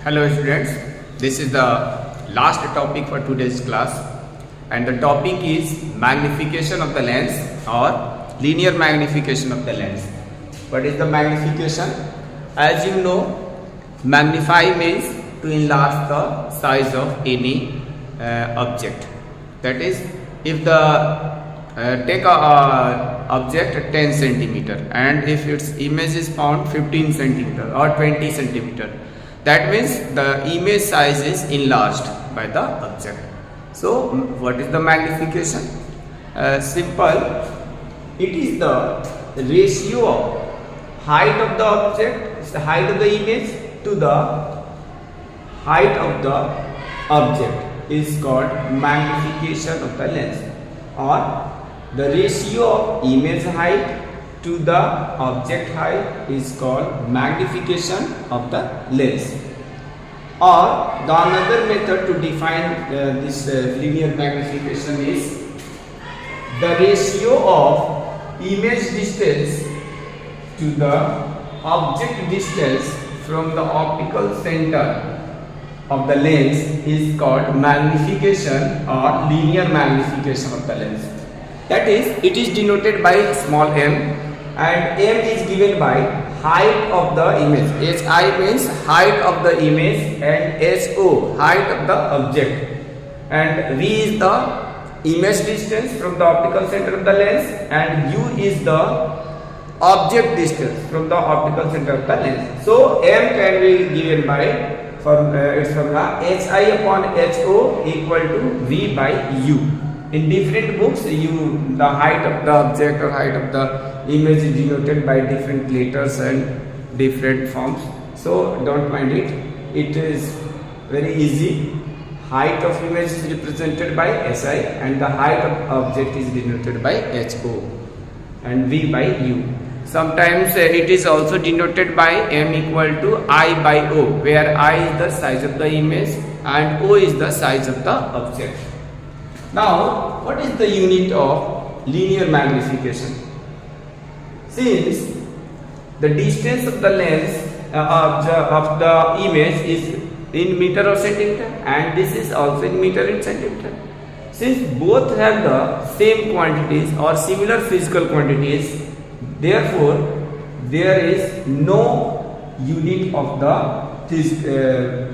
Hello students, this is the last topic for today's class and the topic is magnification of the lens or linear magnification of the lens. What is the magnification? As you know, magnify means to enlarge the size of any object. That is, if the take a object 10 centimeter and if its image is found 15 centimeter or 20 centimeter, that means the image size is enlarged by the object. So what is the magnification? Simple, it is the ratio of height of the object, the height of the image to the height of the object is called magnification of the lens, or the ratio of image height to the object height is called magnification of the lens. Or the another method to define this linear magnification is the ratio of image distance to the object distance from the optical center of the lens is called magnification or linear magnification of the lens. That is, it is denoted by small m, and m is given by height of the image. Hi means height of the image and so height of the object, and v is the image distance from the optical center of the lens, and u is the object distance from the optical center of the lens. So m can be given by its formula hi upon ho equal to v by u. In different books, the height of the object or height of the image is denoted by different letters and different forms. So don't mind it. It is very easy. Height of image is represented by si, and the height of object is denoted by ho, and v by u. Sometimes it is also denoted by m equal to I by o, where I is the size of the image and o is the size of the object. Now, what is the unit of linear magnification? Since the distance of the lens of the image is in meter or centimeter, and this is also in meter and centimeter, since both have the same quantities or similar physical quantities, therefore there is no unit of the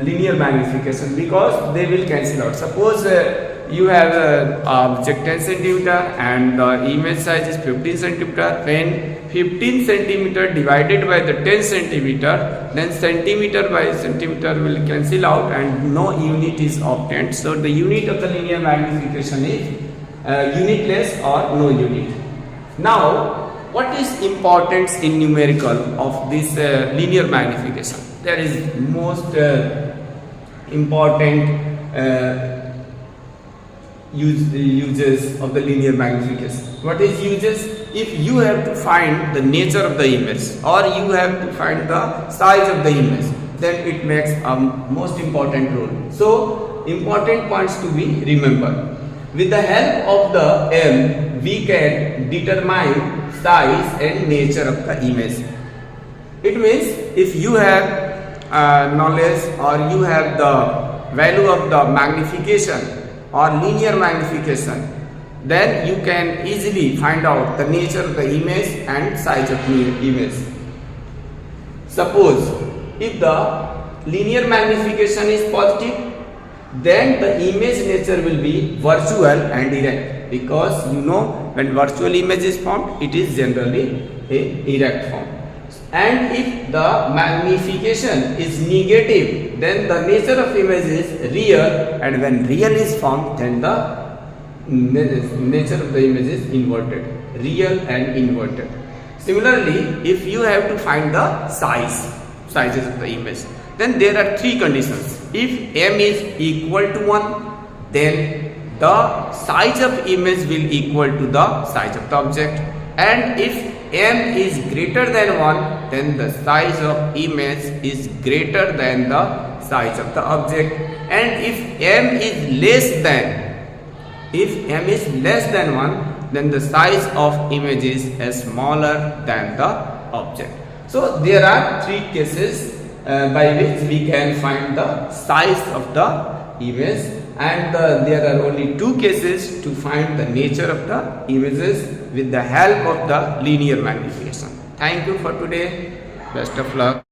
linear magnification, because they will cancel out. Suppose you have an object 10 centimeter and the image size is 15 centimeter. When 15 centimeter divided by the 10 centimeter, then centimeter by centimeter will cancel out and no unit is obtained. So the unit of the linear magnification is unitless or no unit. Now, what is importance in numerical of this linear magnification? There is most important uses of the linear magnification. What is uses? If you have to find the nature of the image or you have to find the size of the image, then it makes a most important role. So, important points to be remembered. With the help of the m, we can determine size and nature of the image. It means if you have knowledge or you have the value of the magnification or linear magnification, then you can easily find out the nature of the image and size of the image. Suppose if the linear magnification is positive, then the image nature will be virtual and erect, because you know when virtual image is formed, it is generally a erect form. And if the magnification is negative, then the nature of image is real, and when real is formed, then the nature of the image is inverted, real and inverted. Similarly, if you have to find the sizes of the image, then there are three conditions. If m is equal to 1, then the size of image will equal to the size of the object, and if m is greater than 1, then the size of image is greater than the size of the object, and if m is less than 1, then the size of image is smaller than the object. So there are three cases by which we can find the size of the image, and there are only two cases to find the nature of the images with the help of the linear magnification. Thank you for today. Best of luck.